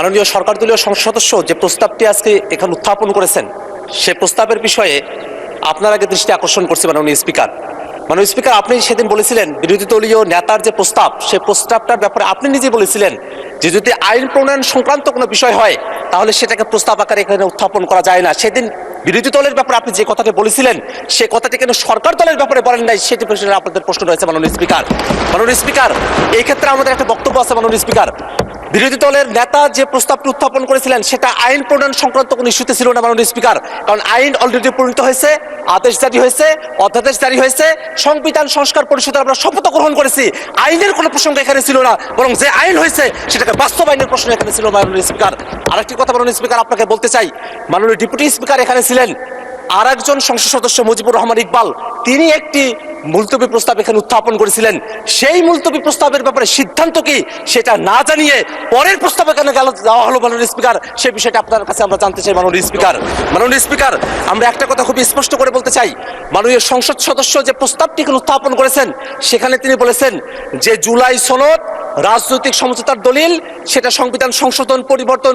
মাননীয় সরকার দলীয় সংসদ সদস্য যে প্রস্তাবটি আজকে এখানে উত্থাপন করেছেন সে প্রস্তাবের বিষয়ে আপনার আগে দৃষ্টি আকর্ষণ করছে মাননীয় স্পিকার। মাননীয় স্পিকার, আপনি সেদিন বলেছিলেন বিরোধী দলীয় নেতার যে প্রস্তাব সেই প্রস্তাবটার ব্যাপারে আপনি নিজে বলেছিলেন যে যদি আইন প্রণয়ন সংক্রান্ত কোনো বিষয় হয় তাহলে সেটাকে প্রস্তাব আকারে এখানে উত্থাপন করা যায় না। সেদিন বিরোধী দলের ব্যাপারে আপনি যে কথাটি বলেছিলেন সে কথাটি কেন সরকার দলের ব্যাপারে বলেন নাই, সেটি প্রশ্নে আপনাদের প্রশ্ন রয়েছে মাননীয় স্পিকার। মাননীয় স্পিকার, এই ক্ষেত্রে আমাদের একটা বক্তব্য আছে মাননীয় স্পিকার। বিরোধী দলের নেতা যে প্রস্তাবটি উত্থাপন করেছিলেন সেটা আইন প্রণয়ন সংক্রান্ত কোনো ইস্যুতে ছিল না মাননীয় স্পিকার, কারণ আইন অলরেডি প্রণীত হয়েছে, আদেশ জারি হয়েছে, অধ্যাদেশ জারি হয়েছে, সংবিধান সংস্কার পরিষদে আমরা শপথ গ্রহণ করেছি। আইনের কোনো প্রসঙ্গ এখানে ছিল না, বরং যে আইন হয়েছে সেটাকে বাস্তবায়নের প্রশ্ন এখানে ছিল মাননীয় স্পিকার। আরেকটি কথা মাননীয় স্পিকার আপনাকে বলতে চাই, মাননীয় ডেপুটি স্পিকার এখানে ছিলেন, আর একজন সংসদ সদস্য মুজিবুর রহমান ইকবাল, তিনি একটি মুলতবি প্রস্তাব এখানে উত্থাপন করেছিলেন। সেই মুলতবি প্রস্তাবের ব্যাপারে সিদ্ধান্ত কি সেটা না জানিয়ে পরের প্রস্তাব এখানে দেওয়া হলো মাননীয় স্পিকার, সেই বিষয়টা আপনার কাছে আমরা জানতে চাই মাননীয় স্পিকার। মাননীয় স্পিকার, আমরা একটা কথা খুবই স্পষ্ট করে বলতে চাই, মাননীয় সংসদ সদস্য যে প্রস্তাবটি এখানে উত্থাপন করেছেন সেখানে তিনি বলেছেন যে জুলাই সনদ রাজনৈতিক সমঝোতার দলিল, সেটা সংবিধান সংশোধন পরিবর্তন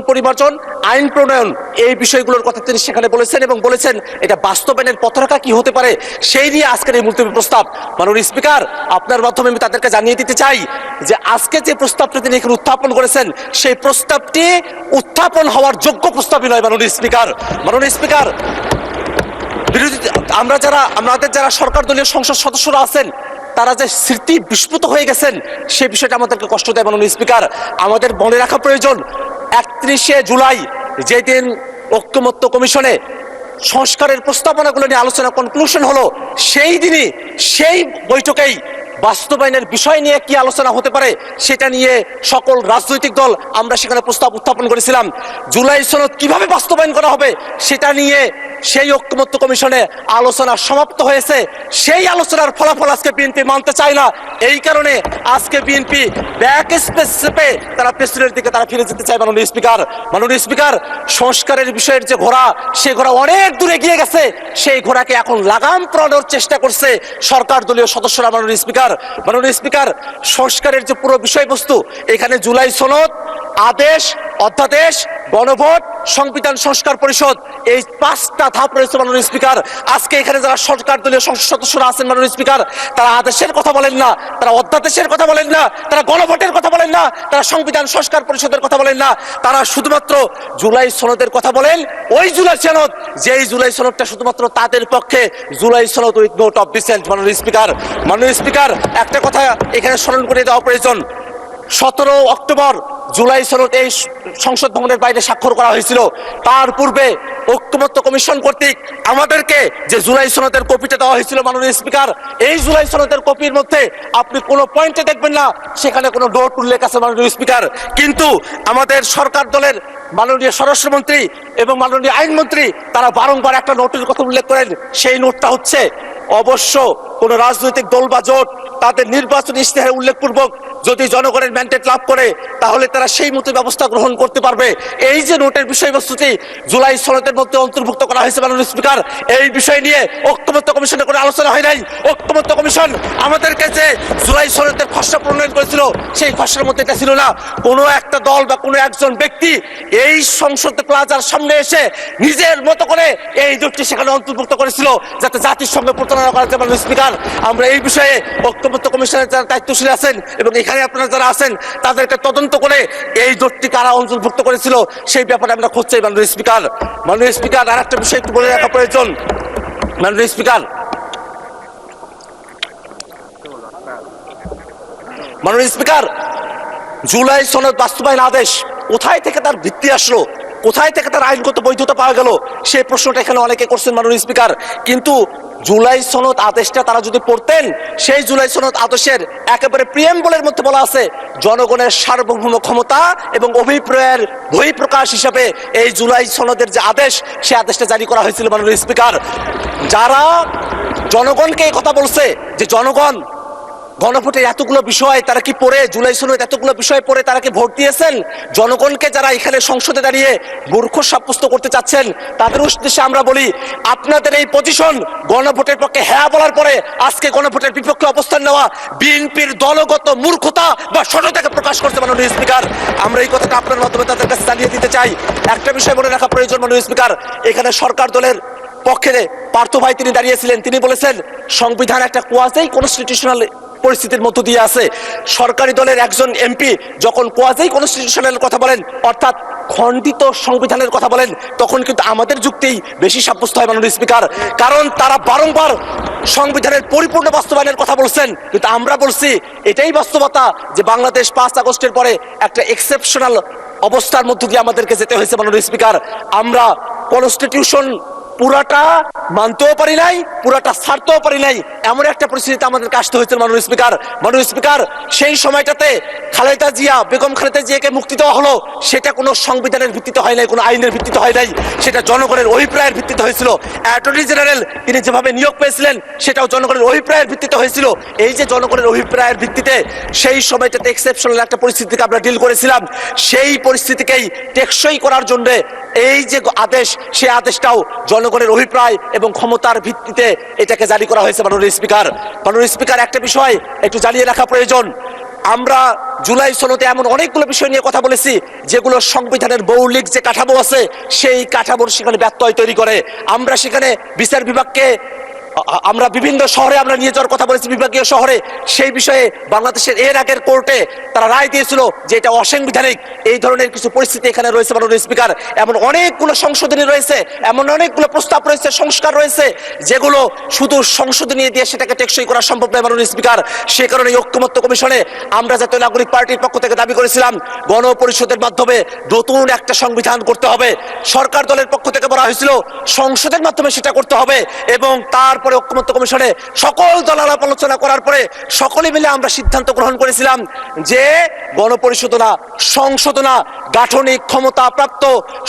আইন প্রণয়ন এই বিষয়গুলোর কথা তিনি সেখানে বলেছেন এবং বলেছেন এটা বাস্তবায়নের পথরেখা কি হতে পারে সেই নিয়ে আজকের এই মুলতবি প্রস্তাব। মাননীয় স্পিকার, আপনার মাধ্যমে আমি তাদেরকে জানিয়ে দিতে চাই যে আজকে যে প্রস্তাবটি তিনি এখানে উত্থাপন করেছেন সেই প্রস্তাবটি উত্থাপন হওয়ার যোগ্য প্রস্তাবই নয় মাননীয় স্পিকার। মাননীয় স্পিকার, আমাদের যারা সরকার দলীয় সংসদ সদস্যরা আছেন তারা যে স্মৃতি বিস্মৃত হয়ে গেছেন সেই বিষয়টা আমাদেরকে কষ্ট দেয় মাননীয় স্পিকার। আমাদের মনে রাখা প্রয়োজন 31শে জুলাই যেদিন ঐকমত্য কমিশনে সংস্কারের প্রস্তাবনাগুলো নিয়ে আলোচনা কনক্লুশন হলো, সেই দিনই সেই বৈঠকেই বাস্তবায়নের বিষয় নিয়ে কি আলোচনা হতে পারে সেটা নিয়ে সকল রাজনৈতিক দল আমরা সেখানে প্রস্তাব উত্থাপন করেছিলাম। জুলাই সনদ কিভাবে বাস্তবায়ন করা হবে সেটা নিয়ে সেই ঐকমত্য কমিশনে আলোচনা সমাপ্ত হয়েছে। সেই আলোচনার ফলাফল আজকে বিএনপি মানতে চায় না, এই কারণে আজকে বিএনপি ব্যাক স্পেস চেপে তারা পেছনের দিকে তারা ফিরে যেতে চায় মাননীয় স্পিকার। মাননীয় স্পিকার, সংস্কারের বিষয়ের যে ঘোড়া সেই ঘোড়া অনেক দূরে গিয়ে গেছে, সেই ঘোড়াকে এখন লাগাম পরানোর চেষ্টা করছে সরকার দলীয় সদস্যরা মাননীয় স্পিকার। মাননীয় স্পিকার, সংস্কারের যে পুরো বিষয়বস্তু এখানে জুলাই সনদ, আদেশ, অধ্যাদেশ, গণভোট, সংবিধান সংস্কার পরিষদ এই 5টা ধাপ রয়েছে মাননীয় স্পিকার। আজকে এখানে যারা সরকার দলীয় সংসদ সদস্যরা আছেন মাননীয় স্পিকার, তারা আদেশের কথা বলেন না, তারা অধ্যাদেশের কথা বলেন না, তারা গণভোটের কথা বলেন না, তারা সংবিধান সংস্কার পরিষদের কথা বলেন না, তারা শুধুমাত্র জুলাই সনদের কথা বলেন। ওই জুলাই সনদ, যেই জুলাই সনদটা শুধুমাত্র তাদের পক্ষে জুলাই সনদ উইথ নোট অফ ডিসেন্ট। মাননীয় স্পিকার, মাননীয় স্পিকার, একটা কথা এখানে স্মরণ করে দেওয়া প্রয়োজন, 17 অক্টোবর জুলাই সনদ এই সংসদ ভবনের বাইরে স্বাক্ষর করা হয়েছিল। তার পূর্বে ঐকমত্য কমিশন কর্তৃক আমাদেরকে যে জুলাই সনদের কপিটা দেওয়া হয়েছিল মাননীয় স্পিকার, এই জুলাই সনদের কপির মধ্যে আপনি কোনো পয়েন্টে দেখবেন না সেখানে কোনো নোট উল্লেখ আছে মাননীয় স্পিকার। কিন্তু আমাদের সরকার দলের মাননীয় স্বরাষ্ট্রমন্ত্রী এবং মাননীয় আইনমন্ত্রী তারা বারংবার একটা নোটের কথা উল্লেখ করেন, সেই নোটটা হচ্ছে অবশ্য কোন রাজনৈতিক দল বা জোট তাদের নির্বাচনী ইশতেহারে উল্লেখপূর্বক যদি জনগণের ম্যান্ডেট লাভ করে তাহলে তারা সেই মতো ব্যবস্থা গ্রহণ করতে পারবে। এই যে নোটের বিষয়বস্তুটি জুলাই সনদের মধ্যে অন্তর্ভুক্ত করা হয়েছে মাননীয় স্পিকার, এই বিষয় নিয়ে ঐকমত্য কমিশনে কোনো আলোচনা হয় নাই। ঐকমত্য কমিশন আমাদেরকে যে জুলাই সনদের খসড়া প্রণয়ন করেছিল সেই খসড়ার মধ্যে এটা ছিল না। কোনো একটা দল বা কোনো একজন ব্যক্তি এই সংসদ প্লাজার সামনে এসে নিজের মতো করে এই নোটটি সেখানে অন্তর্ভুক্ত করেছিল যাতে জাতির সঙ্গে প্রতারণা করা যায় মাননীয় স্পিকার। আমরা এই বিষয়ে ঐকমত্য কমিশনের যারা দায়িত্বশীল আছেন এবং এখানে আপনারা যারা আছেন তাদেরকে তদন্ত করে এই জোটটি কারা অন্তর্ভুক্ত করেছিল সেই ব্যাপারে আমরা খোঁজ চাই মাননীয় স্পিকার। মাননীয় স্পিকার, আর একটা বিষয় একটু বলে রাখা প্রয়োজন মাননীয় স্পিকার। মাননীয় স্পিকার, জুলাই সনদ বাস্তবায়ন আদেশ কোথায় থেকে তার ভিত্তি আসলো, কোথায় থেকে তার আইনগত বৈধতা পাওয়া গেল সেই প্রশ্নটা এখানে অনেকে করছেন মাননীয় স্পিকার। কিন্তু জুলাই সনদ আদেশটা তারা যদি পড়তেন, সেই জুলাই সনদ আদেশের একেবারে প্রিয়াম্বলের মধ্যে বলা আছে জনগণের সার্বভৌম ক্ষমতা এবং অভিপ্রায়ের বহিঃপ্রকাশ হিসাবে এই জুলাই সনদের যে আদেশ সেই আদেশটা জারি করা হয়েছিল মাননীয় স্পিকার। যারা জনগণকে এই কথা বলছে যে জনগণ গণভোটের এতগুলো বিষয় তারা কি পড়ে, জুলাই সনদ এতগুলো বিষয় পড়ে তারা কি ভোট দিয়েছেন? জনগণকে যারা এখানে সংসদে দাঁড়িয়ে মূর্খ সাব্যস্ত করতে চাচ্ছেন তাদের উদ্দেশ্যে আমরা বলি, আপনাদের এই পজিশন গণভোটের পক্ষে হ্যাঁ বলার পরে আজকে গণভোটের বিপক্ষে অবস্থান নেওয়া বিএনপির দলগত মূর্খতা বা সততাকে প্রকাশ করছে মাননীয় স্পিকার। আমরা এই কথাটা আপনার মাধ্যমে তাদের কাছে জানিয়ে দিতে চাই। একটা বিষয় মনে রাখা প্রয়োজন মাননীয় স্পিকার, এখানে সরকার দলের পক্ষে পার্থ ভাই তিনি দাঁড়িয়েছিলেন, তিনি বলেছেন সংবিধান একটা কোয়াজি কনস্টিটিউশনাল পরিস্থিতির মধ্য দিয়ে আছে। সরকারি দলের একজন এমপি যখন কোয়াজি কনস্টিটিউশনাল কথা বলেন, অর্থাৎ খণ্ডিত সংবিধানের কথা বলেন, তখন কিন্তু আমাদের যুক্তিই বেশি সাব্যস্ত হয় মাননীয় স্পিকার। কারণ তারা বারংবার সংবিধানের পরিপূর্ণ বাস্তবায়নের কথা বলছেন, কিন্তু আমরা বলছি এটাই বাস্তবতা যে বাংলাদেশ 5 আগস্টের পরে একটা এক্সেপশনাল অবস্থার মধ্য দিয়ে আমাদেরকে যেতে হয়েছে মাননীয় স্পিকার। আমরা কনস্টিটিউশন পুরাটা মানতেও পারি নাই, পুরাটা ছাড়তেও পারি নাই, এমন একটা পরিস্থিতিতে আমাদেরকে আসতে হয়েছে মাননীয় স্পিকার। মাননীয় স্পিকার, সেই সময়টাতে খালেদা জিয়া, বেগম খালেদা জিয়াকে মুক্তি দেওয়া হলো, সেটা কোনো সংবিধানের ভিত্তিতে হয় নাই, কোনো আইনের ভিত্তিতে হয় নাই, সেটা জনগণের অভিপ্রায়ের ভিত্তিতে হয়েছিল। অ্যাটর্নি জেনারেল তিনি যেভাবে নিয়োগ পেয়েছিলেন সেটাও জনগণের অভিপ্রায়ের ভিত্তিতে হয়েছিল। এই যে জনগণের অভিপ্রায়ের ভিত্তিতে সেই সময়টাতে এক্সেপশনাল একটা পরিস্থিতিকে আমরা ডিল করেছিলাম, সেই পরিস্থিতিকেই টেকসই করার জন্য এই যে আদেশ, সেই আদেশটাও জনগণের অভিপ্রায় এবং ক্ষমতার ভিত্তিতে এটাকে জারি করা হয়েছে মাননীয় স্পিকার। মাননীয় স্পিকার, একটা বিষয় একটু জানিয়ে রাখা প্রয়োজন, আমরা জুলাই সনদে এমন অনেকগুলো বিষয় নিয়ে কথা বলেছি যেগুলো সংবিধানের মৌলিক যে কাঠামো আছে সেই কাঠামোর সেখানে ব্যত্যয় তৈরি করে। আমরা সেখানে বিচার বিভাগকে আমরা বিভিন্ন শহরে আমরা নিয়ে যাওয়ার কথা বলেছি, বিভাগীয় শহরে। সেই বিষয়ে বাংলাদেশের এর আগের কোর্টে তারা রায় দিয়েছিল যে এটা অসাংবিধানিক। এই ধরনের কিছু পরিস্থিতি এখানে রয়েছে মাননীয় স্পিকার। এমন অনেকগুলো সংশোধনী রয়েছে, এমন অনেকগুলো প্রস্তাব রয়েছে, সংস্কার রয়েছে, যেগুলো শুধু সংশোধনী দিয়ে সেটাকে টেকসই করা সম্ভব নয় মাননীয় স্পিকার। সে কারণে ঐক্যমত্য কমিশনে আমরা জাতীয় নাগরিক পার্টির পক্ষ থেকে দাবি করেছিলাম গণপরিষদের মাধ্যমে নতুন একটা সংবিধান করতে হবে। সরকার দলের পক্ষ থেকে বলা হয়েছিল সংসদের মাধ্যমে সেটা করতে হবে, এবং তারপরে ঐক্যমত্য কমিশনে সকল দল আলাপ আলোচনা করার পরে সকলে মিলে আমরা সিদ্ধান্ত গ্রহণ করেছিলাম যে গণপরিষদ না, সংসদ না, গাঠনিক ক্ষমতা প্রাপ্ত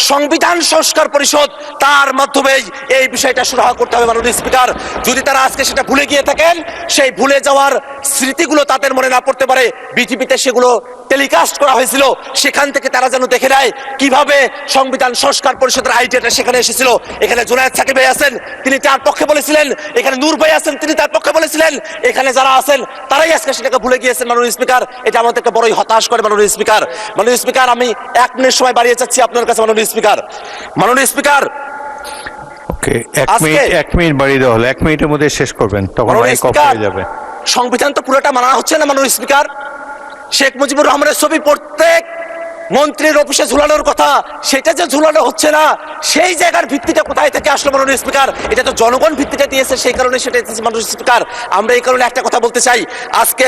সংবিধান সংস্কার পরিষদ, তার মাধ্যমেই এই বিষয়টা সুরাহা করতে হবে মাননীয় স্পিকার। যদি তারা আজকে সেটা ভুলে গিয়ে থাকেন, সেই ভুলে যাওয়ার স্মৃতিগুলো তাদের মনে না পড়তে পারে, বিটিভিতে সেগুলো টেলিকাস্ট করা হয়েছিল, সেখান থেকে তারা যেন দেখে নেয় কিভাবে সংবিধান সংস্কার পরিষদের আইডিয়াটা সেখানে এসেছিল। এখানে জুনায়েদ সাকিব ভাই আছেন, তিনি তার পক্ষে বলেছিলেন, এখানে নূর ভাই আছেন, তিনি তার পক্ষে বলেছিলেন, এখানে যারা আছেন তারাই আজকে সেটাকে ভুলে গিয়েছেন মাননীয় স্পিকার। এটা আমাদেরকে বড়ই হতাশ করে মাননীয় স্পিকার। মাননীয় স্পিকার, আমি 1 মিনিট সময় বাড়িয়ে যাচ্ছি আপনার কাছে মাননীয় স্পিকার। মাননীয় স্পিকার, এক মিনিট বাড়িয়ে দেওয়া হলো, 1 মিনিটের মধ্যে শেষ করবেন, তখন মাইক অফ হয়ে যাবে। সংবিধান তো পুরোটা মানা হচ্ছে না মাননীয় স্পিকার। শেখ মুজিবুর রহমানের ছবি প্রত্যেক মন্ত্রীর অফিসে ঝুলানোর কথা, সেটা যে ঝুলানো হচ্ছে না, সেই জায়গার ভিত্তিটা কোথায় থেকে আসলো মাননীয় স্পিকার? এটা তো জনগণ ভিত্তিটা দিয়েছে, সেই কারণে সেটা মাননীয় স্পিকার। আমরা এই কারণে একটা কথা বলতে চাই, আজকে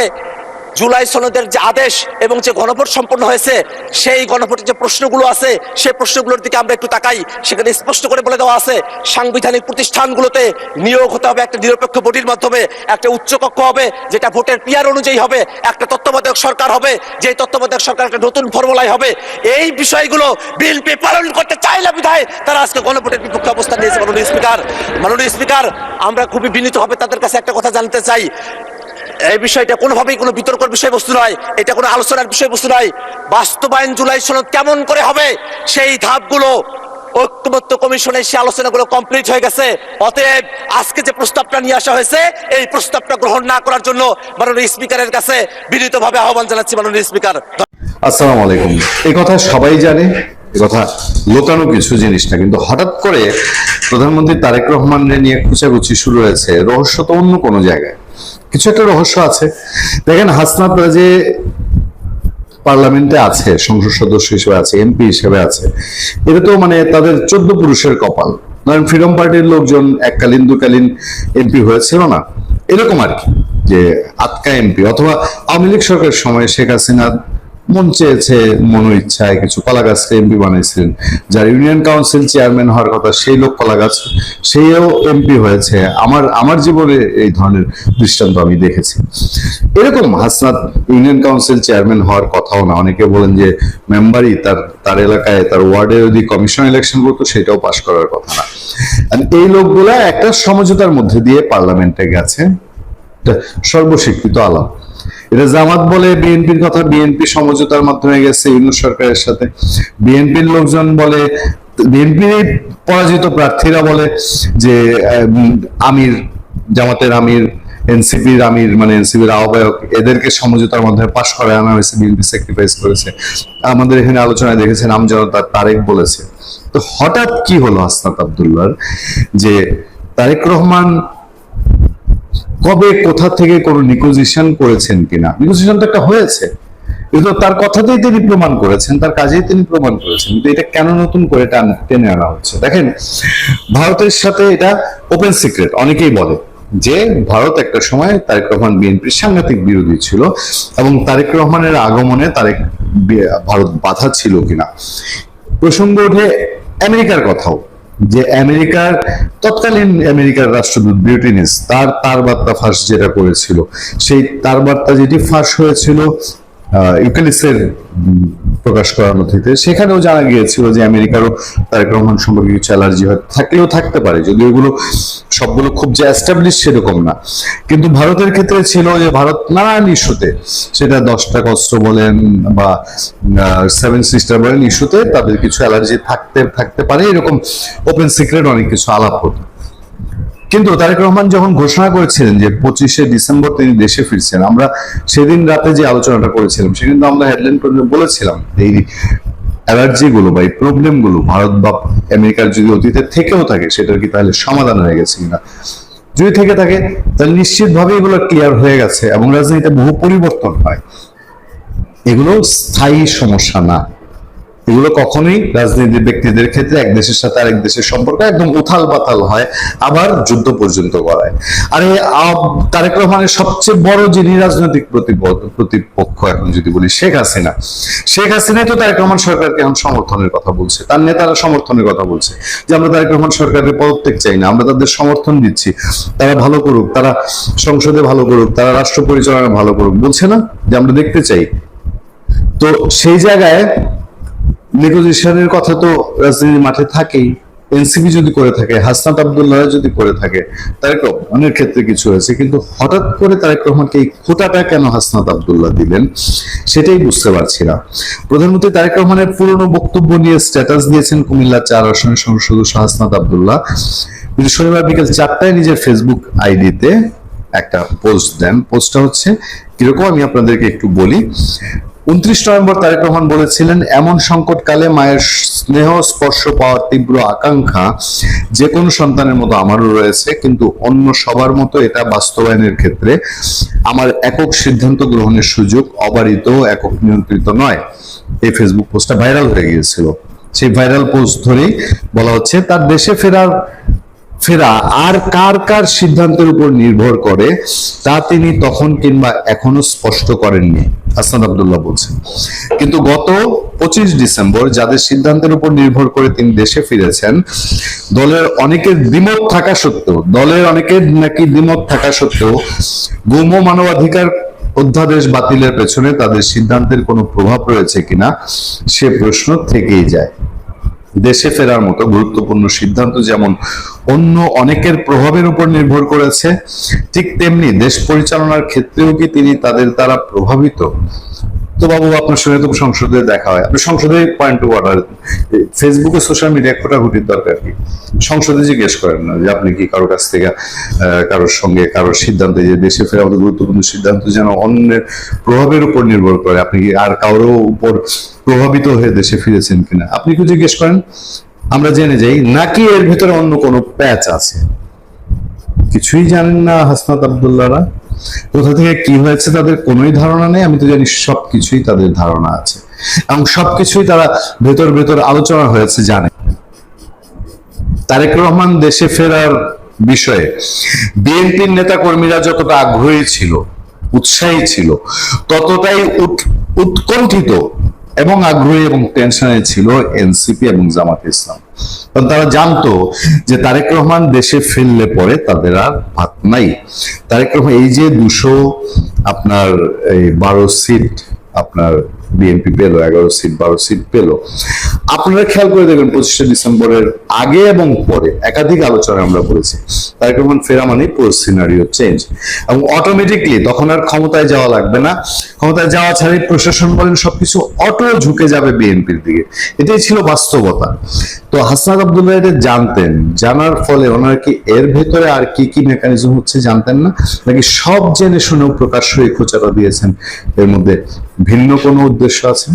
জুলাই সনদের যে আদেশ এবং যে গণভোট সম্পন্ন হয়েছে, সেই গণভোটের যে প্রশ্নগুলো আছে সেই প্রশ্নগুলোর দিকে আমরা একটু তাকাই। সেখানে স্পষ্ট করে বলে দেওয়া আছে সাংবিধানিক প্রতিষ্ঠানগুলোতে নিয়োগ হতে হবে একটা নিরপেক্ষ বডির মাধ্যমে, একটা উচ্চকক্ষ হবে যেটা ভোটের পিয়ার অনুযায়ী হবে, একটা তত্ত্বাবধায়ক সরকার হবে, যে তত্ত্বাবধায়ক সরকার একটা নতুন ফর্মুলায় হবে। এই বিষয়গুলো বিএনপি পালন করতে চায় না বিধায় তারা আজকে গণভোটের বিপক্ষে অবস্থান নিয়েছে মাননীয় স্পিকার। মাননীয় স্পিকার, আমরা খুবই বিনীতভাবে তাদের কাছে একটা কথা জানতে চাই, এই বিষয়টা কোনোভাবেই কোনো বিতর্কের বিষয়বস্তু নয়, এটা কোনো আলোচনার বিষয়বস্তু নয়। বাস্তবায়ন জুলাই সনদ কেমন করে হবে সেই ধাপগুলো ঐক্যমত্য কমিশনের সেই আলোচনাগুলো কমপ্লিট হয়ে গেছে। অতএব আজকে যে প্রস্তাবটা নিয়ে আসা হয়েছে, এই প্রস্তাবটা গ্রহণ না করার জন্য মাননীয় স্পিকারের কাছে বিনীতভাবে আহ্বান জানাচ্ছি মাননীয় স্পিকার। আসসালামু আলাইকুম। এই কথা সবাই জানে, এই কথা লোকানো কিছু জিনিস না, কিন্তু হঠাৎ করে প্রধানমন্ত্রী তারেক রহমানের নিয়ে খুঁচাখুচি শুরু হয়েছে। রহস্য তো অন্য কোনো জায়গায়, কিছু একটা রহস্য আছে। দেখেন, হাসনাত যে পার্লামেন্টে আছে, সংসদ সদস্য হিসেবে আছে, এমপি হিসেবে আছে, এটা তো মানে তাদের 14 পুরুষের কপাল। ধরেন ফ্রিডম পার্টির লোকজন এককালীন দুকালীন এমপি হয়েছিল না, এরকম আর কি, যে আটকা এমপি, অথবা আওয়ামী লীগ সরকারের সময় শেখ হাসিনা মন চেয়েছে, মনো ইচ্ছায় কিছু কলাগাছকে এমপি বানাইছিলেন। যার ইউনিয়ন কাউন্সিল চেয়ারম্যান হওয়ার কথা সেই লোক কলাগাছ, সেও এমপি হয়েছে। আমার জীবনে এই ধরনের দৃষ্টান্ত আমি দেখেছি। এরকম হাসনাত ইউনিয়ন কাউন্সিল চেয়ারম্যান হওয়ার কথাও না। অনেকে বলেন যে মেম্বারই তার এলাকায় তার ওয়ার্ডে যদি কমিশন ইলেকশন করতো সেটাও পাশ করার কথা না। এই লোকগুলা একটা সমঝোতার মধ্যে দিয়ে পার্লামেন্টে গেছে, সর্বস্বীকৃত আলাপ। এটা জামাত বলে বিএনপির কথা, বিএনপি সমঝোতার মাধ্যমে গেছে ইউনূস সরকারের সাথে। বিএনপির লোকজন বলে, বিএনপির পরাজিত প্রার্থীরা বলে যে আমির, জামাতের আমির, এনসিপির আমির মানে এনসিপির আহ্বায়ক, এদেরকে সমঝোতার মাধ্যমে পাশ করে আনা হয়েছে, বিএনপি স্যাক্রিফাইস করেছে। আমাদের এখানে আলোচনায় দেখেছেন আমজনতা তারেক বলেছে। তো হঠাৎ কি হলো হাসনাত আব্দুল্লাহর, যে তারেক রহমান কবে কোথা থেকে কোনো নিগোজিয়েশন করেছেন কিনা? নিগোজিয়েশন তো একটা হয়েছে, কিন্তু তার কথাতেই তিনি প্রমাণ করেছেন, তার কাজেই তিনি প্রমাণ করেছেন। কিন্তু এটা কেন নতুন করে টেনে আনা হচ্ছে? দেখেন, ভারতের সাথে এটা ওপেন সিক্রেট, অনেকেই বলে যে ভারত একটা সময় তারেক রহমান বিএনপির সাংঘাতিক বিরোধী ছিল, এবং তারেক রহমানের আগমনে ভারত বাধা ছিল কিনা। প্রসঙ্গ ওঠে আমেরিকার কথাও, যে আমেরিকার তৎকালীন আমেরিকার রাষ্ট্রদূত ব্রিটেনিস তার বার্তা ফাঁস যেটা করেছিল, সেই তার বার্তা যেটি ফাঁস হয়েছিল ইউক্যালিসের প্রকাশ করার নথিতে, সেখানেও জানা গিয়েছিল যে আমেরিকারও তারেক রহমান সম্পর্কে কিছু অ্যালার্জি থাকলেও থাকতে পারে, যদিও এগুলো সবগুলো খুব যে এস্টাবলিশ সেরকম না। কিন্তু ভারতের ক্ষেত্রে ছিল যে ভারত নানান ইস্যুতে, সেটা 10 টাকা অস্ত্র বলেন বা 7 সিস্টার বলেন, ইস্যুতে তাদের কিছু অ্যালার্জি থাকতে পারে, এরকম ওপেন সিক্রেট অনেক কিছু আলাপ হতো। কিন্তু তারেক রহমান যখন ঘোষণা করেছিলেন যে 25শে ডিসেম্বর তিনি দেশে ফিরছেন, আমরা সেদিন রাতে যে আলোচনাটা করেছিলাম সে কিন্তু আমরা হেডলাইন করে বলেছিলাম এই অ্যালার্জি গুলো বা এই প্রবলেম গুলো ভারত বা আমেরিকার যদি অতীতে থেকেও থাকে, সেটার কি তাহলে সমাধান হয়ে গেছে কিনা? যদি থেকে থাকে তাহলে নিশ্চিতভাবে এগুলো ক্লিয়ার হয়ে গেছে, এবং রাজনীতিতে বহু পরিবর্তন হয়, এগুলো স্থায়ী সমস্যা না। এগুলো কখনোই রাজনীতির ব্যক্তিদের ক্ষেত্রে এক দেশের সাথে আরেক দেশের সম্পর্ক একদম উথাল পাতাল হয়, আবার যুদ্ধ পর্যন্ত গড়ায়। আর তারেক রহমানের সবচেয়ে বড় যিনি রাজনৈতিক প্রতিপক্ষ এখন যদি বলি, শেখ হাসিনা তো তারেক রহমান সরকারকে এখন সমর্থনের কথা বলছে, তার নেতারা সমর্থনের কথা বলছে যে আমরা তারেক রহমান সরকারের পদত্যাগ চাই না, আমরা তাদের সমর্থন দিচ্ছি, তারা ভালো করুক, তারা সংসদে ভালো করুক, তারা রাষ্ট্র পরিচালনা ভালো করুক, বলছে না যে আমরা দেখতে চাই। তো সেই জায়গায় নেগোসিয়েশনের কথা তো রাজনীতির মাঠে থাকেই। এনসিপি যদি করে থাকে, হাসনাত আব্দুল্লাহ যদি করে থাকে, তারেক রহমানের ক্ষেত্রে কিছু হয়েছে, কিন্তু হঠাৎ করে তারেক রহমানকে এই খোঁটাটা কেন হাসনাত আব্দুল্লাহ দিলেন সেটাই বুঝতে পারছি না। প্রধানমন্ত্রী তারেক রহমানের পুরনো বক্তব্য নিয়ে স্ট্যাটাস দিয়েছেন কুমিল্লা 4 আসনের সংসদ সদস্য হাসনাত আব্দুল্লাহ। কিন্তু শনিবার বিকেল 4টায় নিজের ফেসবুক আইডিতে একটা পোস্ট দেন। পোস্টটা হচ্ছে কিরকম আমি আপনাদেরকে একটু বলি। 29 নভেম্বর তারেক রহমান বলেছিলেন, এমন সংকটকালে মায়ের স্নেহ স্পর্শ পাওয়ার তীব্র আকাঙ্ক্ষা যে কোনো সন্তানের মতো আমারও রয়েছে, কিন্তু অন্য সবার মতো এটা বাস্তবায়নের ক্ষেত্রে আমার একক সিদ্ধান্ত গ্রহণের সুযোগ অবারিত, একক নিয়ন্ত্রিত নয়। এই ফেসবুক পোস্টটা ভাইরাল হয়ে গিয়েছিল। সেই ভাইরাল পোস্ট ধরেই বলা হচ্ছে তার দেশে ফেরা আর কার সিদ্ধান্তের উপর নির্ভর করে তা তিনি তখন কিংবা এখনো স্পষ্ট করেননি, হাসনাত আব্দুল্লাহ বলছেন। কিন্তু গত 25 ডিসেম্বর যাদের সিদ্ধান্তের উপর নির্ভর করে তিনি দেশে ফিরেছেন, দলের অনেকের দ্বিমত থাকা সত্ত্বেও গুম মানবাধিকার অধ্যাদেশ বাতিলের পেছনে তাদের সিদ্ধান্তের কোনো প্রভাব রয়েছে কিনা সে প্রশ্ন থেকেই যায়। দেশে ফেরার মতো গুরুত্বপূর্ণ সিদ্ধান্ত যেমন অন্য অনেকের প্রভাবের উপর নির্ভর করেছে, ঠিক তেমনি দেশ পরিচালনার ক্ষেত্রেও কি তিনি তাদের দ্বারা প্রভাবিত? তো বাবু, আপনার সঙ্গে তো সংসদে দেখা হয়, আপনি সংসদে পয়েন্ট টু অর্ডার, ফেসবুকে সোশ্যাল মিডিয়া খোটাখুটির দরকার কি? সংসদে জিজ্ঞেস করেন না যে আপনি কি কারোর কাছ থেকে কারোর সিদ্ধান্তে, যে দেশে ফেরা মতো গুরুত্বপূর্ণ সিদ্ধান্ত যেন অন্যের প্রভাবের উপর নির্ভর করে, আপনি কি আর কারোর উপর প্রভাবিত হয়ে দেশে ফিরেছেন কিনা আপনি কি জিজ্ঞেস করেন, আমরা জেনে যাই, নাকি এর ভিতরে অন্য কোনো প্যাচ আছে? কিছুই জানেন না হাসনাত আব্দুল্লাহরা। কোথা থেকে কি হয়েছে তাদের কোনোই ধারণা নেই। আমি তো জানি সবকিছুই তাদের ধারণা আছে, এবং সবকিছুই তারা ভেতর আলোচনা হয়েছে জানে। তারেক রহমান দেশে ফেরার বিষয়ে বিএনপির নেতা কর্মীরা যতটা আগ্রহী ছিল, উৎসাহী ছিল, ততটাই উৎকণ্ঠিত এবং আগ্রহী এবং টেনশনে ছিল এনসিপি এবং জামাত ইসলাম। কারণ তারা জানতো যে তারেক রহমান দেশে ফিরলে পরে তাদের আর ভাত নাই। তারেক রহমান এই যে 212 সিট আপনার বিএনপি পেলো 11 সিট 12 সিট পেলো। আপনারা খেয়াল করে দেখবেন 25শে ডিসেম্বরের আগে এবং পরে একাধিক আলোচনা আমরা করেছি তারেক রহমান ফেরা মানে পুরো সিনারিও চেঞ্জ, এবং অটোমেটিকলি তখন আর ক্ষমতায় যাওয়া লাগবে না, ক্ষমতায় যাওয়া ছাড়াই প্রশাসন বলেন সবকিছু অটো ঝুঁকে যাবে বিএনপির দিকে। এটাই ছিল বাস্তবতা। তো হাসনাত আব্দুল্লাহ এটা জানতেন, জানার ফলে ওনারা কি এর ভেতরে আর কি কি মেকানিজম হচ্ছে জানতেন না, নাকি সব জেনে শুনেও প্রকাশ্য এই খোঁচাটা দিয়েছেন? এর মধ্যে ভিন্ন কোনো উদ্দেশ্য আছে?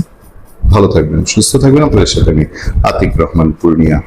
ভালো থাকবেন, সুস্থ থাকবেন। আপনাদের সাথে আমি আতিক রহমান পূর্ণিয়া।